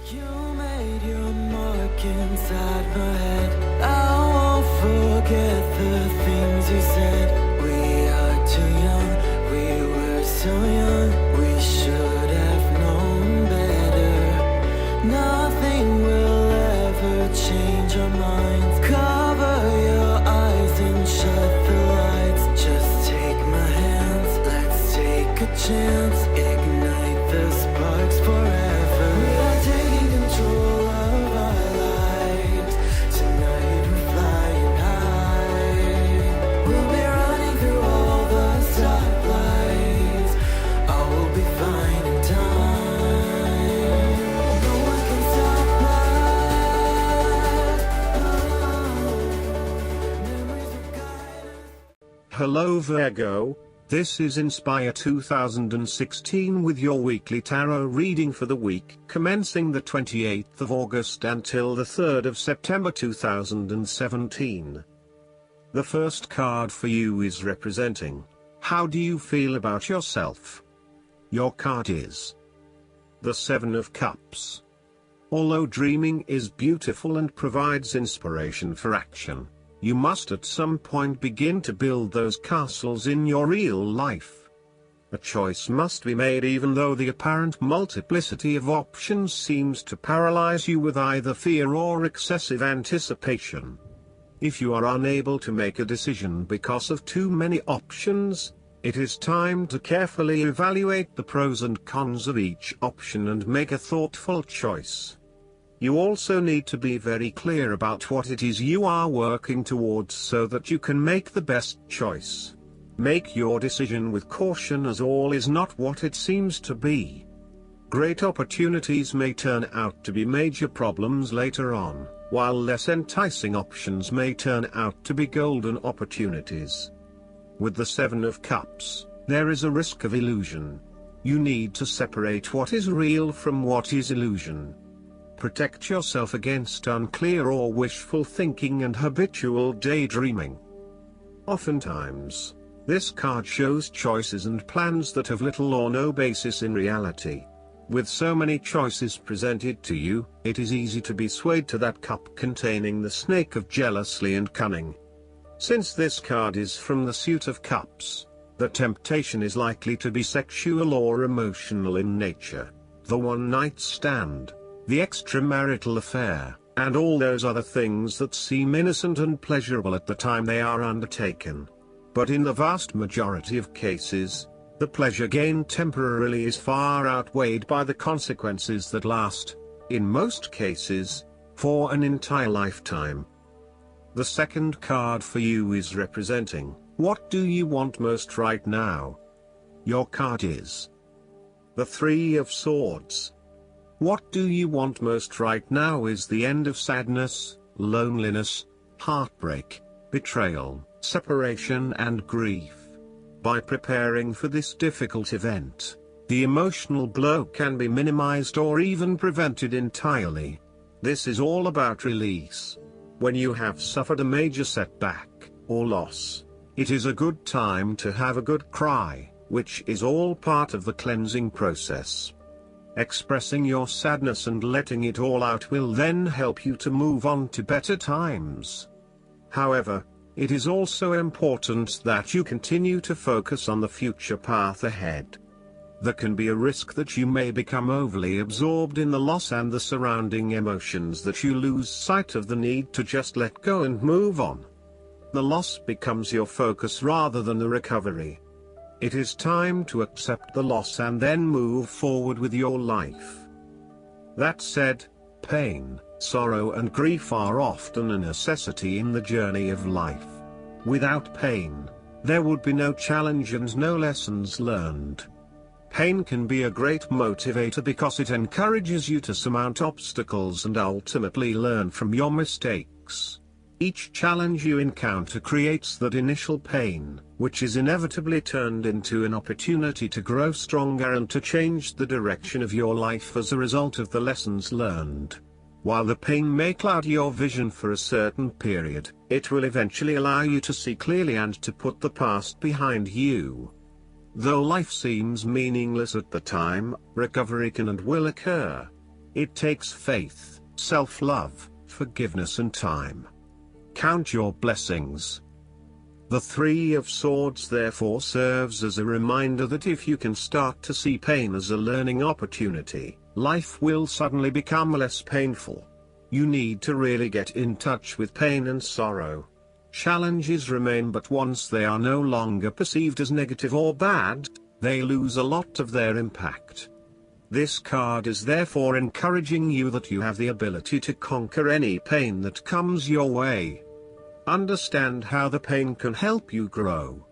You made your mark inside my head. I won't forget the things you said. We are too young, we were so young. We should have known better. Nothing will ever change our minds. Cover your eyes and shut the lights. Just take my hands, let's take a chance. Ignite the sparks forever. We are taking control of our lives. Tonight we're flying high. We'll be running through all the stoplights. All will be fine in time. No one can stop us. Memories will guide us. Hello Virgo, this is Inspire 2016 with your weekly tarot reading for the week commencing the 28th of August until the 3rd of September 2017. The first card for you is representing, how do you feel about yourself? Your card is the Seven of Cups. Although dreaming is beautiful and provides inspiration for action, you must at some point begin to build those castles in your real life. A choice must be made even though the apparent multiplicity of options seems to paralyze you with either fear or excessive anticipation. If you are unable to make a decision because of too many options, it is time to carefully evaluate the pros and cons of each option and make a thoughtful choice. You also need to be very clear about what it is you are working towards so that you can make the best choice. Make your decision with caution, as all is not what it seems to be. Great opportunities may turn out to be major problems later on, while less enticing options may turn out to be golden opportunities. With the Seven of Cups, there is a risk of illusion. You need to separate what is real from what is illusion. Protect yourself against unclear or wishful thinking and habitual daydreaming. Oftentimes, this card shows choices and plans that have little or no basis in reality. With so many choices presented to you, it is easy to be swayed to that cup containing the snake of jealousy and cunning. Since this card is from the suit of cups, the temptation is likely to be sexual or emotional in nature. The one-night stand, the extramarital affair, and all those other things that seem innocent and pleasurable at the time they are undertaken. But in the vast majority of cases, the pleasure gained temporarily is far outweighed by the consequences that last, in most cases, for an entire lifetime. The second card for you is representing, what do you want most right now? Your card is the Three of Swords. What do you want most right now is the end of sadness, loneliness, heartbreak, betrayal, separation and grief. By preparing for this difficult event, the emotional blow can be minimized or even prevented entirely. This is all about release. When you have suffered a major setback, or loss, it is a good time to have a good cry, which is all part of the cleansing process. Expressing your sadness and letting it all out will then help you to move on to better times. However, it is also important that you continue to focus on the future path ahead. There can be a risk that you may become overly absorbed in the loss and the surrounding emotions that you lose sight of the need to just let go and move on. The loss becomes your focus rather than the recovery. It is time to accept the loss and then move forward with your life. That said, pain, sorrow and grief are often a necessity in the journey of life. Without pain, there would be no challenge and no lessons learned. Pain can be a great motivator because it encourages you to surmount obstacles and ultimately learn from your mistakes. Each challenge you encounter creates that initial pain, which is inevitably turned into an opportunity to grow stronger and to change the direction of your life as a result of the lessons learned. While the pain may cloud your vision for a certain period, it will eventually allow you to see clearly and to put the past behind you. Though life seems meaningless at the time, recovery can and will occur. It takes faith, self-love, forgiveness and time. Count your blessings. The Three of Swords therefore serves as a reminder that if you can start to see pain as a learning opportunity, life will suddenly become less painful. You need to really get in touch with pain and sorrow. Challenges remain, but once they are no longer perceived as negative or bad, they lose a lot of their impact. This card is therefore encouraging you that you have the ability to conquer any pain that comes your way. Understand how the pain can help you grow.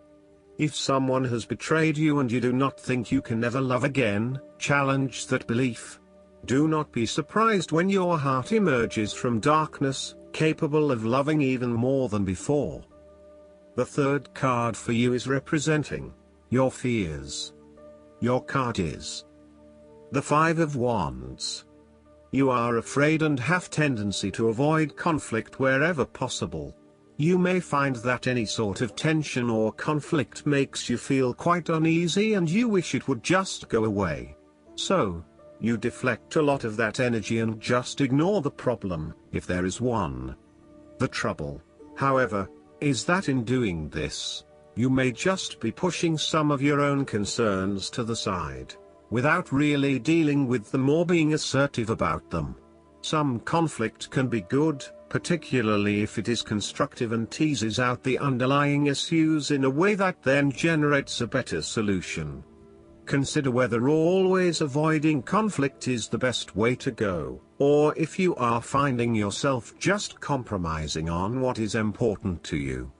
If someone has betrayed you and you do not think you can ever love again, challenge that belief. Do not be surprised when your heart emerges from darkness, capable of loving even more than before. The third card for you is representing your fears. Your card is the Five of Wands. You are afraid and have tendency to avoid conflict wherever possible. You may find that any sort of tension or conflict makes you feel quite uneasy and you wish it would just go away. So, you deflect a lot of that energy and just ignore the problem, if there is one. The trouble, however, is that in doing this, you may just be pushing some of your own concerns to the side, without really dealing with them or being assertive about them. Some conflict can be good, particularly if it is constructive and teases out the underlying issues in a way that then generates a better solution. Consider whether always avoiding conflict is the best way to go, or if you are finding yourself just compromising on what is important to you.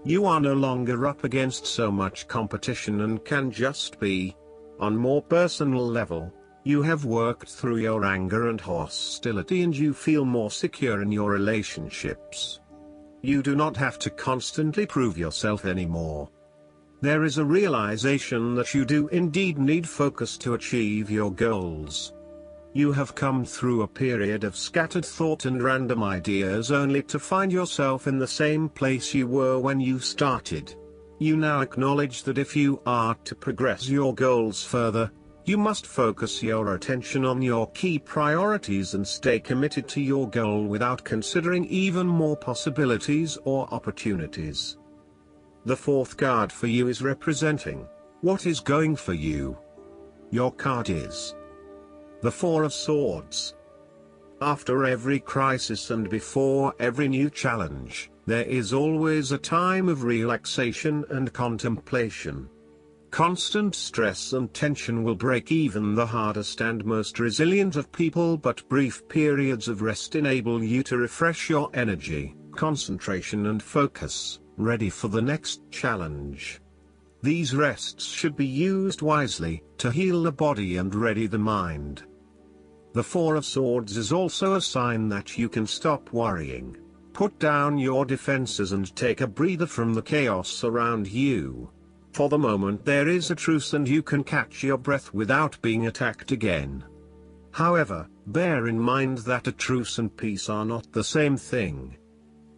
You are no longer up against so much competition and can just be. On more personal level, you have worked through your anger and hostility and you feel more secure in your relationships. You do not have to constantly prove yourself anymore. There is a realization that you do indeed need focus to achieve your goals. You have come through a period of scattered thought and random ideas only to find yourself in the same place you were when you started. You now acknowledge that if you are to progress your goals further, you must focus your attention on your key priorities and stay committed to your goal without considering even more possibilities or opportunities. The fourth card for you is representing what is going for you. Your card is the Four of Swords. After every crisis and before every new challenge, there is always a time of relaxation and contemplation. Constant stress and tension will break even the hardest and most resilient of people, but brief periods of rest enable you to refresh your energy, concentration and focus, ready for the next challenge. These rests should be used wisely, to heal the body and ready the mind. The Four of Swords is also a sign that you can stop worrying, put down your defenses and take a breather from the chaos around you. For the moment there is a truce and you can catch your breath without being attacked again. However, bear in mind that a truce and peace are not the same thing.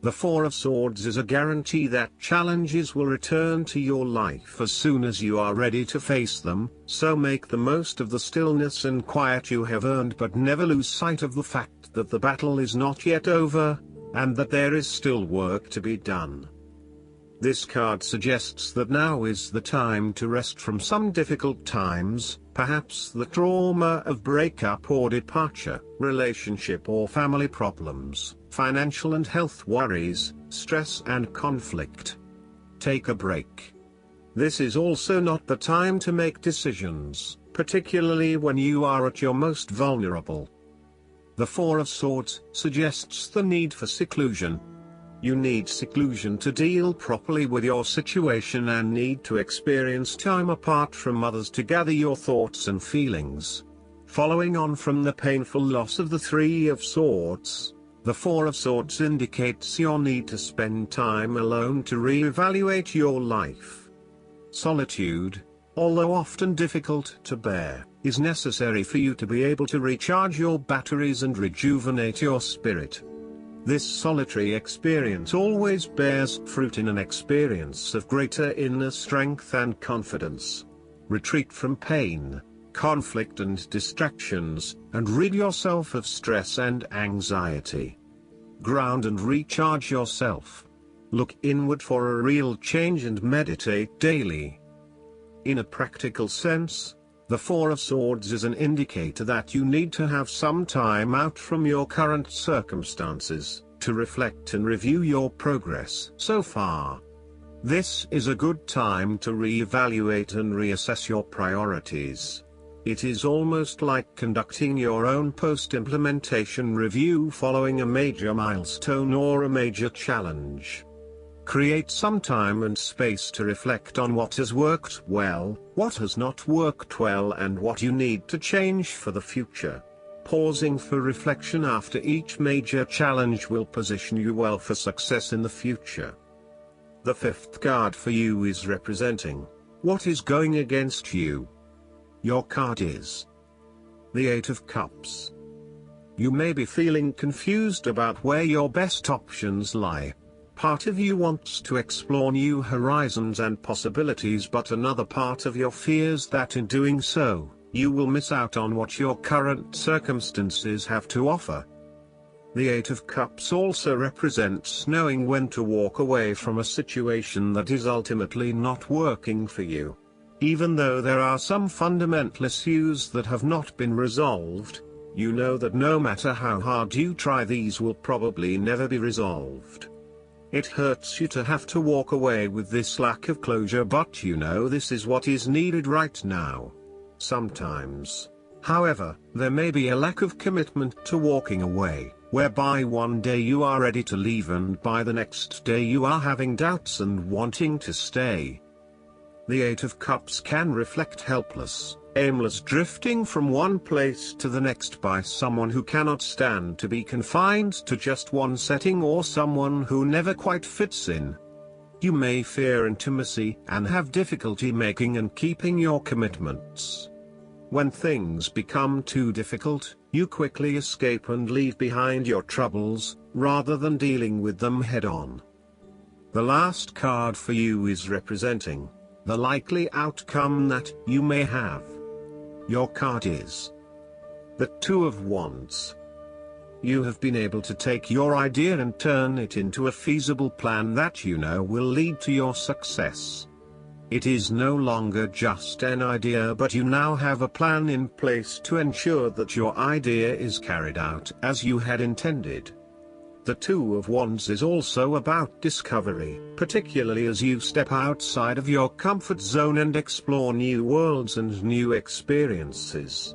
The Four of Swords is a guarantee that challenges will return to your life as soon as you are ready to face them, so make the most of the stillness and quiet you have earned, but never lose sight of the fact that the battle is not yet over, and that there is still work to be done. This card suggests that now is the time to rest from some difficult times, perhaps the trauma of breakup or departure, relationship or family problems, financial and health worries, stress and conflict. Take a break. This is also not the time to make decisions, particularly when you are at your most vulnerable. The Four of Swords suggests the need for seclusion. You need seclusion to deal properly with your situation and need to experience time apart from others to gather your thoughts and feelings. Following on from the painful loss of the Three of Swords, the Four of Swords indicates your need to spend time alone to re-evaluate your life. Solitude, although often difficult to bear, is necessary for you to be able to recharge your batteries and rejuvenate your spirit. This solitary experience always bears fruit in an experience of greater inner strength and confidence. Retreat from pain. conflict and distractions, and rid yourself of stress and anxiety. Ground and recharge yourself. Look inward for a real change and meditate daily. In a practical sense, the Four of Swords is an indicator that you need to have some time out from your current circumstances, to reflect and review your progress so far. This is a good time to re-evaluate and reassess your priorities. It is almost like conducting your own post-implementation review following a major milestone or a major challenge. Create some time and space to reflect on what has worked well, what has not worked well, and what you need to change for the future. Pausing for reflection after each major challenge will position you well for success in the future. The fifth card for you is representing what is going against you. Your card is the Eight of Cups. You may be feeling confused about where your best options lie. Part of you wants to explore new horizons and possibilities, but another part of you fears that in doing so, you will miss out on what your current circumstances have to offer. The Eight of Cups also represents knowing when to walk away from a situation that is ultimately not working for you. Even though there are some fundamental issues that have not been resolved, you know that no matter how hard you try, these will probably never be resolved. It hurts you to have to walk away with this lack of closure, but you know this is what is needed right now. Sometimes, however, there may be a lack of commitment to walking away, whereby one day you are ready to leave and by the next day you are having doubts and wanting to stay. The Eight of Cups can reflect helpless, aimless drifting from one place to the next by someone who cannot stand to be confined to just one setting, or someone who never quite fits in. You may fear intimacy and have difficulty making and keeping your commitments. When things become too difficult, you quickly escape and leave behind your troubles, rather than dealing with them head-on. The last card for you is representing the likely outcome that you may have. Your card is the Two of Wands. You have been able to take your idea and turn it into a feasible plan that you know will lead to your success. It is no longer just an idea, but you now have a plan in place to ensure that your idea is carried out as you had intended. The Two of Wands is also about discovery, particularly as you step outside of your comfort zone and explore new worlds and new experiences.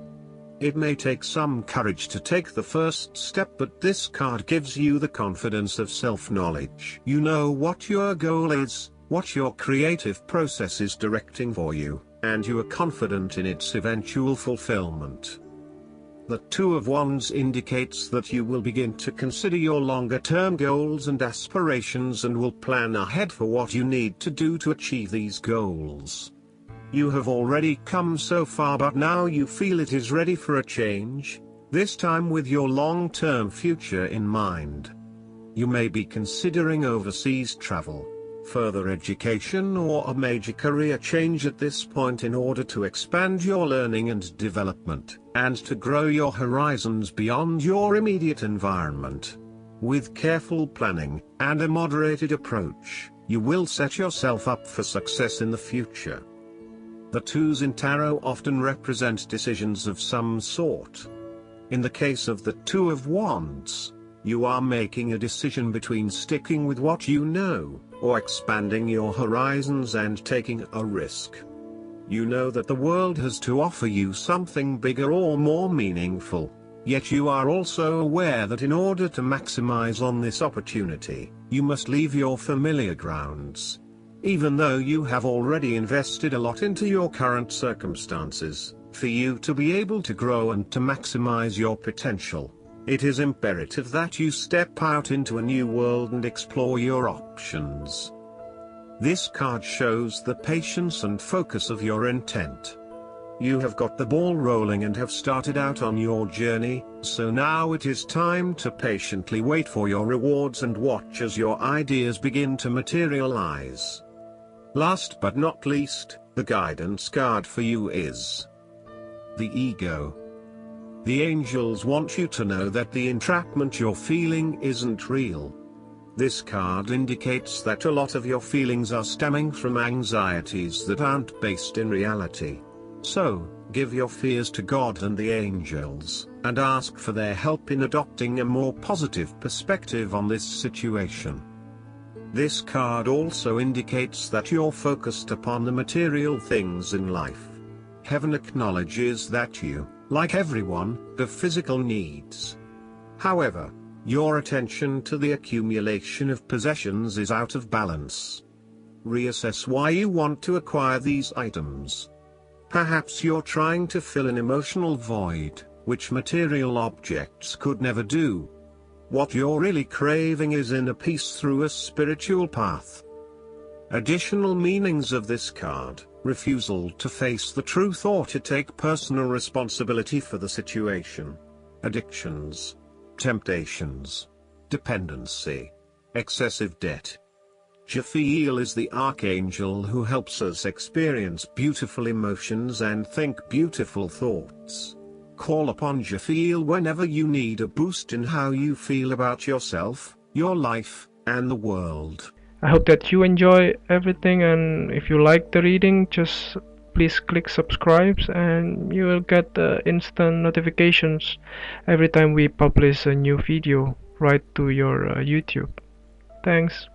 It may take some courage to take the first step, but this card gives you the confidence of self-knowledge. You know what your goal is, what your creative process is directing for you, and you are confident in its eventual fulfillment. The Two of Wands indicates that you will begin to consider your longer-term goals and aspirations and will plan ahead for what you need to do to achieve these goals. You have already come so far, but now you feel it is ready for a change, this time with your long-term future in mind. You may be considering overseas travel, further education, or a major career change at this point in order to expand your learning and development, and to grow your horizons beyond your immediate environment. With careful planning and a moderated approach, you will set yourself up for success in the future. The twos in tarot often represent decisions of some sort. In the case of the Two of Wands, you are making a decision between sticking with what you know, or expanding your horizons and taking a risk. You know that the world has to offer you something bigger or more meaningful, yet you are also aware that in order to maximize on this opportunity, you must leave your familiar grounds. Even though you have already invested a lot into your current circumstances, for you to be able to grow and to maximize your potential, it is imperative that you step out into a new world and explore your options. This card shows the patience and focus of your intent. You have got the ball rolling and have started out on your journey, so now it is time to patiently wait for your rewards and watch as your ideas begin to materialize. Last but not least, the guidance card for you is The ego. The angels want you to know that the entrapment you're feeling isn't real. This card indicates that a lot of your feelings are stemming from anxieties that aren't based in reality. So, give your fears to God and the angels, and ask for their help in adopting a more positive perspective on this situation. This card also indicates that you're focused upon the material things in life. Heaven acknowledges that you, like everyone, have physical needs. However, your attention to the accumulation of possessions is out of balance. Reassess why you want to acquire these items. Perhaps you're trying to fill an emotional void, which material objects could never do. What you're really craving is inner peace through a spiritual path. Additional meanings of this card: refusal to face the truth or to take personal responsibility for the situation. Addictions. Temptations. Dependency. Excessive debt. Jophiel is the archangel who helps us experience beautiful emotions and think beautiful thoughts. Call upon Jophiel whenever you need a boost in how you feel about yourself, your life, and the world. I hope that you enjoy everything, and if you like the reading, just please click subscribe and you will get instant notifications every time we publish a new video right to your YouTube. Thanks.